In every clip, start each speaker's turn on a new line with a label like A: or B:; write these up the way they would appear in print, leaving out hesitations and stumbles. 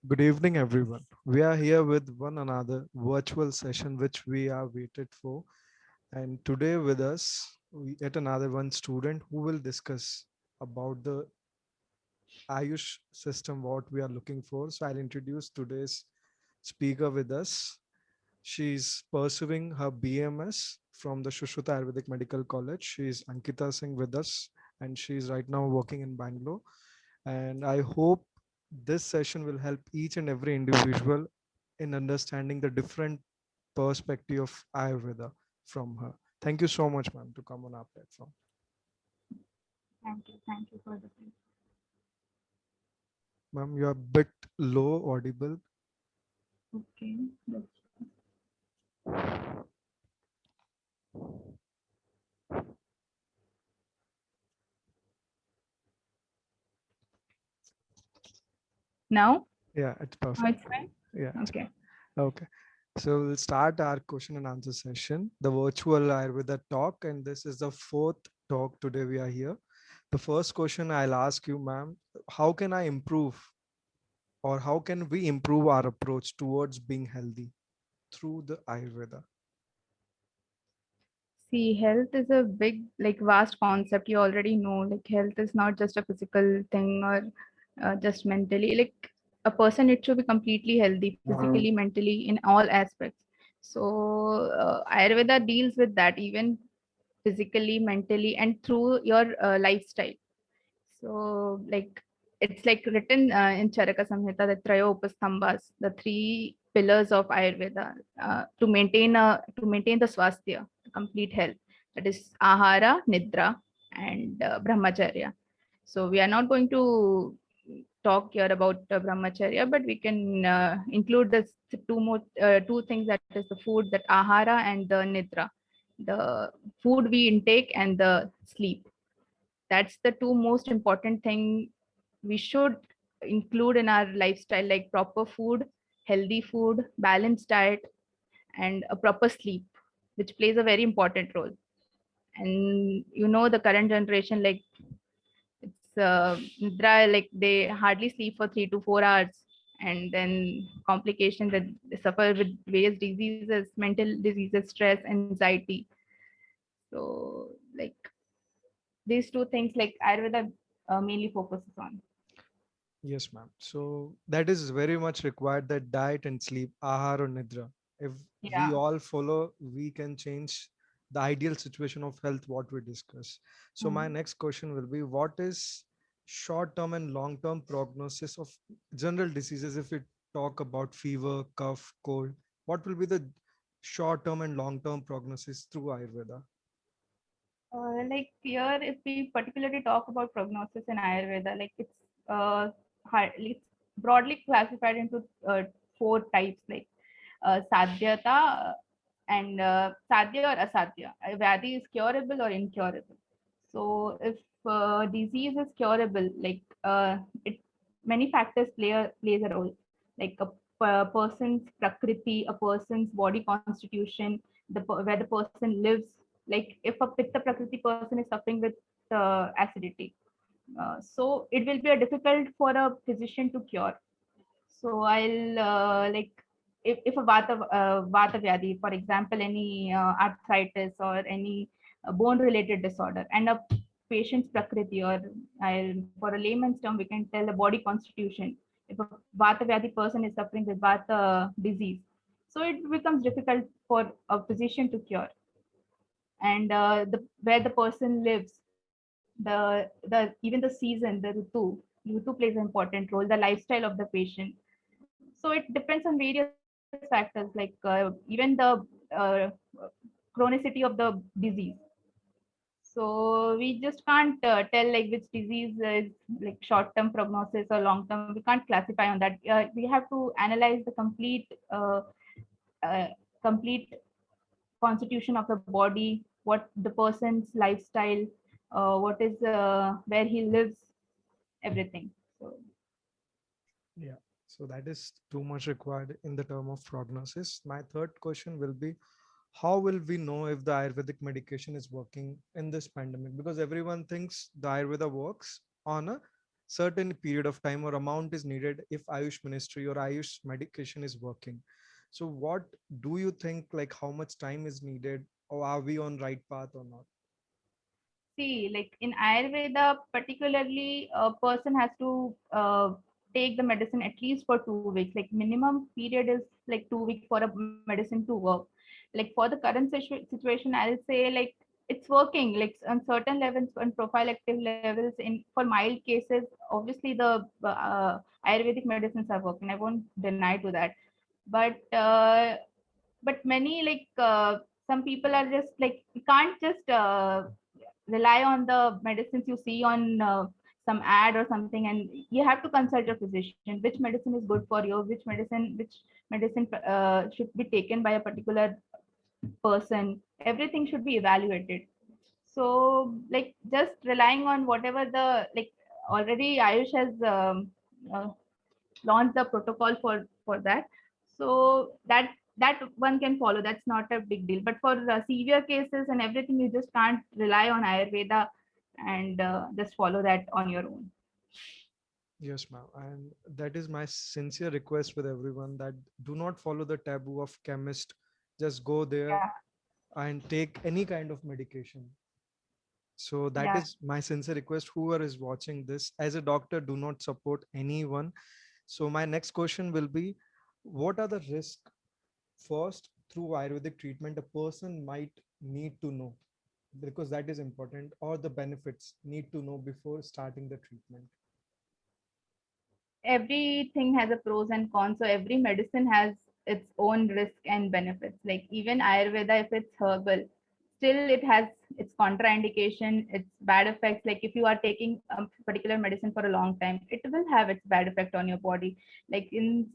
A: Good evening, everyone. We are here with one another virtual session which we are waited for. And today with us, we yet another one student who will discuss about the Ayush system, what we are looking for. So I'll introduce today's speaker with us. She's pursuing her BMS from the Shushruta Ayurvedic Medical College. She's Ankita Singh with us, and she's right now working in Bangalore. And I hope this session will help each and every individual in understanding the different perspective of Ayurveda from her. Thank you so much, ma'am, to come on our platform.
B: Thank you. Thank you for the brief.
A: Ma'am, you are a bit low audible.
B: Okay. Now?
A: Yeah, it's
B: Now
A: perfect.
B: it's fine?
A: Yeah, it's
B: Okay.
A: okay. So we'll start our question and answer session, the virtual Ayurveda talk, and this is the fourth talk today we are here. The first question I'll ask you, ma'am, how can I improve or how can we improve our approach towards being healthy through the Ayurveda?
B: See, health is a big, like, vast concept. You already know, like, health is not just a physical thing or just mentally. Like, a person, it should be completely healthy, physically, mentally, in all aspects. So, Ayurveda deals with that, even physically, mentally, and through your lifestyle. So, like, it's like written in Charaka Samhita, the Trayo Upastambhas, the three pillars of Ayurveda to maintain the swasthya, the complete health. That is Ahara, Nidra, and Brahmacharya. So we are not going to talk here about Brahmacharya, but we can include this two things, that is the food, that Ahara and the Nidra, the food we intake and the sleep. That's the two most important thing we should include in our lifestyle, like proper food, healthy food, balanced diet, and a proper sleep, which plays a very important role. And the current generation, like, it's nidra, like they hardly sleep for 3 to 4 hours, and then complications, that they suffer with various diseases, mental diseases, stress, anxiety. So, like, these two things, like, Ayurveda mainly focuses on.
A: Yes, ma'am. So that is very much required that diet and sleep, ahar or nidra. If we
B: Yeah.
A: all follow, we can change the ideal situation of health, what we discuss. So my
B: Mm.
A: next question will be, what is short-term and long-term prognosis of general diseases? If we talk about fever, cough, cold, what will be the short-term and long-term prognosis through Ayurveda?
B: Like, here, if we particularly talk about prognosis in Ayurveda, like, it's broadly classified into four types, like sadhyata and sadhya or asadhya. Vyadhi is curable or incurable. So if disease is curable, like, it many factors plays a role, like a person's prakriti, a person's body constitution, where the person lives. Like, if a pitta prakriti person is suffering with acidity, so it will be a difficult for a physician to cure. So I'll like, if a vata vyadhi, for example, any arthritis or any bone related disorder, and a patient's prakriti, or for a layman's term, we can tell the body constitution. If a vata vyadhi person is suffering with vata disease, so it becomes difficult for a physician to cure. And the where the person lives, the even the season, the ritu plays an important role, the lifestyle of the patient. So it depends on various factors, like even the uh, chronicity of the disease. So we just can't tell, like, which disease is like short term prognosis or long term. We can't classify on that. We have to analyze the uh, complete constitution of the body, what the person's lifestyle, what is where he lives, everything. So
A: Yeah. So that is too much required in the term of prognosis. My third question will be, how will we know if the Ayurvedic medication is working in this pandemic? Because everyone thinks the Ayurveda works on a certain period of time or amount is needed if Ayush ministry or Ayush medication is working. So what do you think, like how much time is needed, or are we on right path or not?
B: See, like in Ayurveda, particularly, a person has to take the medicine at least for 2 weeks. Like minimum period is like 2 weeks for a medicine to work. Like for the current situation, I'll say like it's working. Like on certain levels, on prophylactic levels, in for mild cases, obviously the Ayurvedic medicines are working. I won't deny to that. But many like some people are just like you can't just rely on the medicines you see on some ad or something, and you have to consult your physician which medicine is good for you, which medicine should be taken by a particular person. Everything should be evaluated. So like just relying on whatever the like already Ayush has uh, launch the protocol for that, so that one can follow. That's not a big deal, but for severe cases and everything, you just can't rely on Ayurveda and just follow that on your own.
A: Yes, ma'am. And that is my sincere request with everyone, that do not follow the taboo of chemist. Just go there
B: Yeah,
A: and take any kind of medication. So that
B: yeah.
A: is my sincere request. Whoever is watching this, as a doctor, do not support anyone. So my next question will be, what are the risks first through Ayurvedic treatment a person might need to know? Because that is important, or the benefits need to know before starting the treatment.
B: Everything has a pros and cons, so every medicine has its own risk and benefits. Like even Ayurveda, if it's herbal, still it has its contraindication, its bad effects. Like if you are taking a particular medicine for a long time, it will have its bad effect on your body. Like in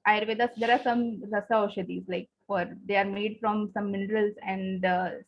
B: Ayurveda, there are some rasa aushadhis, like for they are made from some minerals and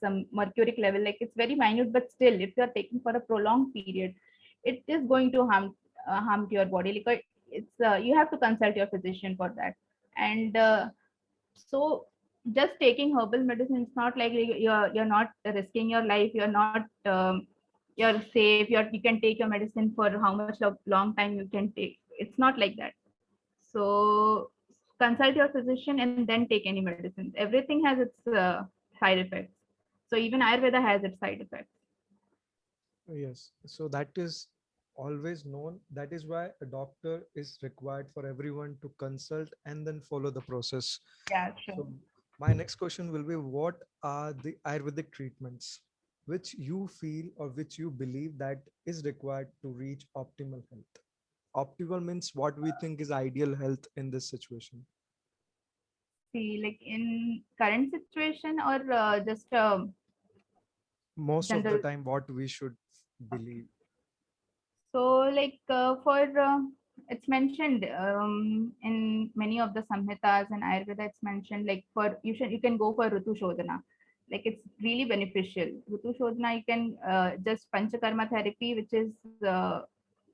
B: some mercuric level, like it's very minute, but still if you are taking for a prolonged period, it is going to harm to your body. Like it's you have to consult your physician for that. And so just taking herbal medicine, it's not like you're not risking your life, you're not you're safe, you can take your medicine for how much long time you can take. It's not like that. So consult your physician and then take any medicines. Everything has its side effects. So even Ayurveda has its side effects.
A: Yes. So that is always known. That is why a doctor is required for everyone to consult and then follow the process.
B: Yeah, sure.
A: So my next question will be, what are the Ayurvedic treatments which you feel or which you believe that is required to reach optimal health? Optimal means what we think is ideal health in this situation.
B: See, like in current situation or just
A: Most of the
B: general.
A: time, what we should believe.
B: So like for it's mentioned in many of the samhitas and Ayurveda. It's mentioned like for you can go for Ritu Shodhana. Like it's really beneficial. Ritu Shodhana, you can just Panchakarma therapy, which is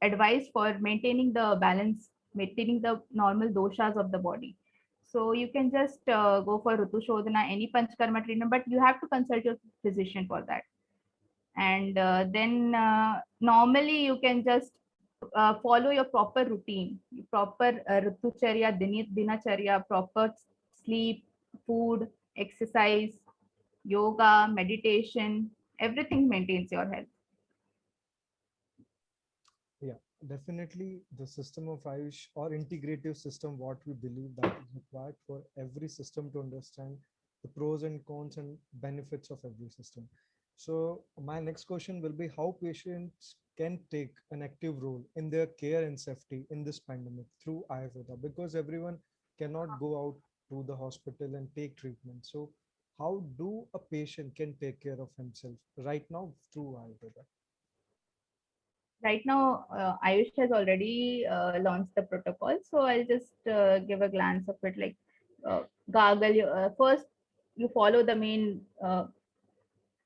B: advised for maintaining the balance, maintaining the normal doshas of the body. So you can just go for Ritu Shodhana, any Panchakarma treatment, but you have to consult your physician for that. And then normally you can just follow your proper routine, proper ritucharya, dinacharya, proper sleep, food, exercise, yoga, meditation. Everything maintains your health.
A: Yeah, definitely the system of Ayush or integrative system, what we believe that is required for every system to understand the pros and cons and benefits of every system. So my next question will be, how patients can take an active role in their care and safety in this pandemic through Ayurveda, because everyone cannot go out to the hospital and take treatment. So how do a patient can take care of himself right now through Ayurveda?
B: Right now, Ayush has already launched the protocol, so I'll just give a glance of it. Like gargle, first you follow the main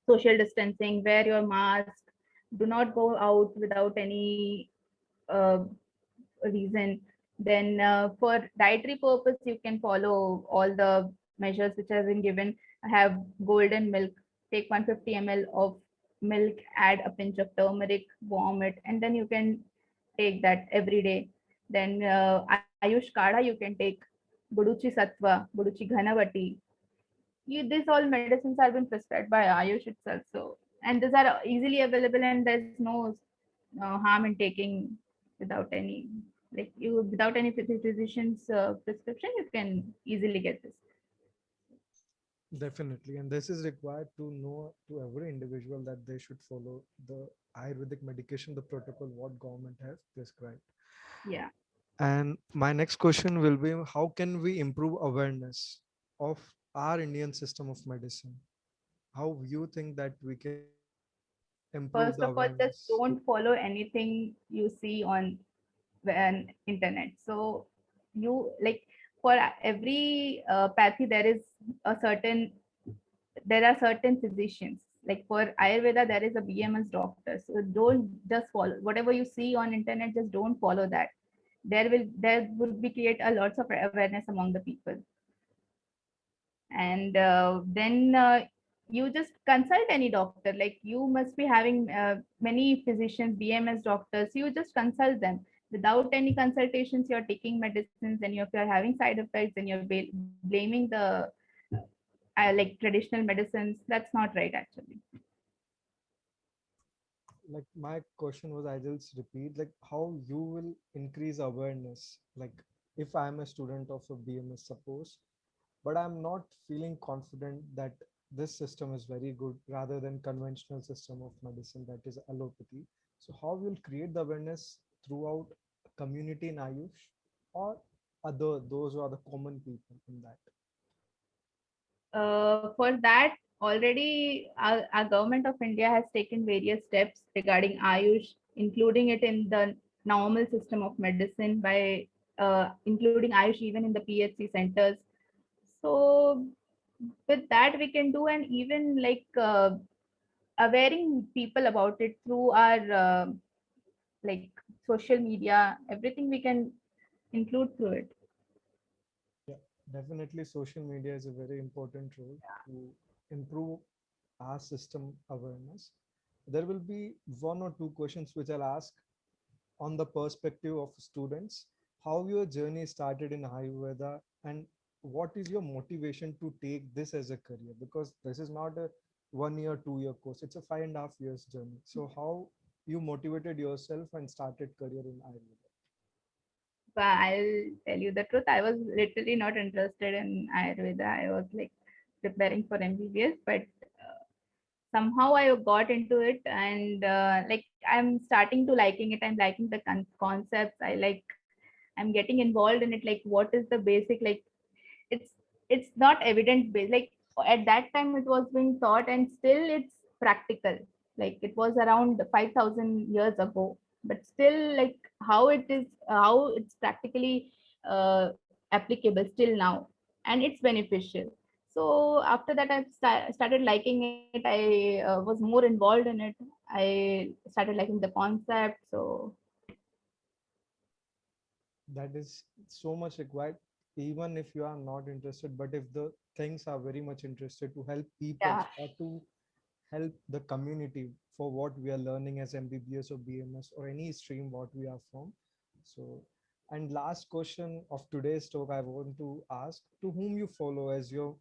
B: social distancing, wear your mask, do not go out without any uh, reason. Then for dietary purpose, you can follow all the measures which have been given. Have golden milk, take 150 ml of milk, add a pinch of turmeric, warm it, and then you can take that every day. Then Ayush Kada, you can take Buduchi Sattva, Buduchi Ghanavati. These all medicines are been prescribed by Ayush itself. So, and these are easily available, and there's no harm in taking without any without any physician's prescription. You can easily get this.
A: Definitely, and this is required to know to every individual that they should follow the Ayurvedic medication, the protocol what government has prescribed.
B: Yeah.
A: And my next question will be, how can we improve awareness of our Indian system of medicine? How you think that we can improve
B: First
A: the
B: of all, just
A: awareness?
B: don't follow anything you see on the internet. So you like for every pathy there are certain physicians. Like for Ayurveda, there is a BMS doctor. So don't just follow whatever you see on internet. Just don't follow that. There would be create a lots of awareness among the people, and then you just consult any doctor. Like you must be having many physicians, BMS doctors. You just consult them. Without any consultations, you're taking medicines, and if you're having side effects, and you're blaming the like traditional medicines. That's not right, actually.
A: Like my question was, I just repeat, like how you will increase awareness. Like if I'm a student of a BMS, suppose, but I'm not feeling confident that this system is very good rather than conventional system of medicine that is allopathy. So how you'll create the awareness throughout community in Ayush or other those who are the common people in that?
B: For that, already our government of India has taken various steps regarding Ayush, including it in the normal system of medicine by including Ayush even in the PHC centers. So with that we can do, and even like awareing people about it through our like social media, everything we can include through it.
A: Yeah, definitely social media is a very important role to improve our system awareness. There will be one or two questions which I'll ask on the perspective of students. How your journey started in Ayurveda and what is your motivation to take this as a career? Because this is not a 1 year, 2 year course. It's a 5.5 years journey. So how you motivated yourself and started career in Ayurveda?
B: But I'll tell you the truth, I was literally not interested in Ayurveda. I was like preparing for MBBS, but somehow I got into it, and like I'm starting to liking it. I'm liking the concepts. I'm getting involved in it. Like what is the basic, like it's it's not evident based. Like at that time it was being taught, and still it's practical. Like it was around 5,000 years ago, but still like how it's practically applicable still now, and it's beneficial. So after that I started liking it. I was more involved in it. I started liking the concept. So
A: That is so much required, even if you are not interested. But if the things are very much interested to help people
B: yeah.
A: or to help the community for what we are learning as MBBS or BMS or any stream what we are from. So, and last question of today's talk, I want to ask to whom you follow as your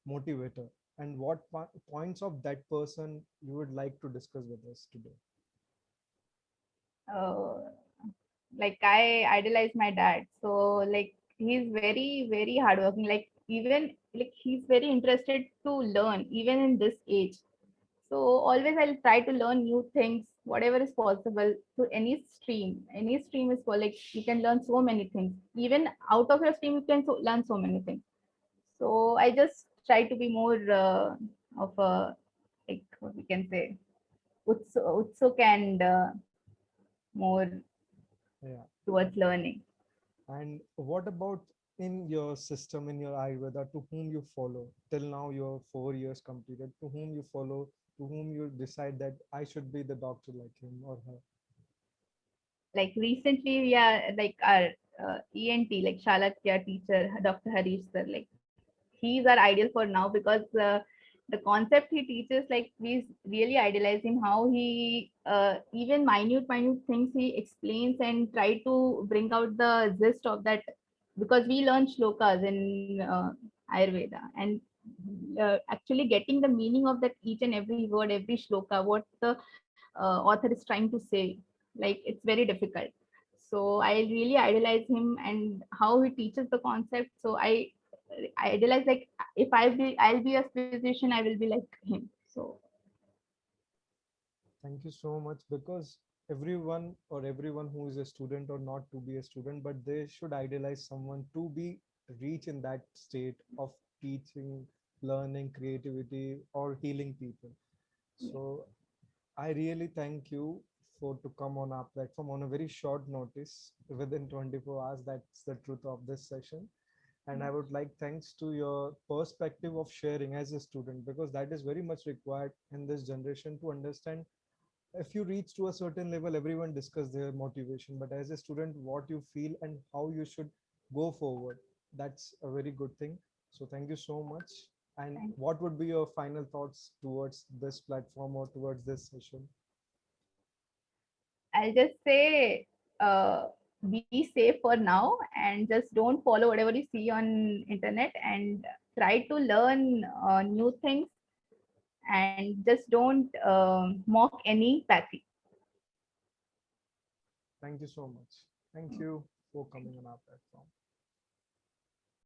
A: motivator and what points of that person you would like to discuss with us today.
B: uh, like I idolize my dad. So like he's very, very hardworking. Like even like he's very interested to learn even in this age. So always I'll try to learn new things, whatever is possible to any stream. Any stream is for like you can learn so many things. Even out of your stream, you can learn so many things. So I just try to be more of a like what we can say utsuk and more
A: Yeah.
B: towards learning.
A: And what about in your system, in your Ayurveda, to whom you follow? Till now, your 4 years completed. To whom you follow, to whom you decide that I should be the doctor like him or her.
B: Like recently we are like our ENT, like Shalakya teacher, Dr. Harish sir, like he's our ideal for now because the concept he teaches, like we really idealize him, how he even minute things he explains and try to bring out the gist of that, because we learn shlokas in Ayurveda, and actually getting the meaning of that each and every word, every shloka, what the author is trying to say, like it's very difficult. So I really idealize him and how he teaches the concept. So I idealize, like if I'll be a physician, I will be like him. So
A: Thank you so much, because everyone who is a student or not to be a student, but they should idealize someone to be reach in that state of teaching, learning, creativity, or healing people.
B: yeah.
A: So I really thank you for to come on our platform on a very short notice within 24 hours. That's the truth of this session. And I would like thanks to your perspective of sharing as a student, because that is very much required in this generation to understand. If you reach to a certain level, everyone discuss their motivation, but as a student, what you feel and how you should go forward, that's a very good thing. So thank you so much. And
B: Thank
A: what would be your final thoughts towards this platform or towards this session?
B: I'll just say, be safe for now, and just don't follow whatever you see on internet, and try to learn new things, and just don't mock any pathy.
A: Thank you so much. Thank you for coming on our platform.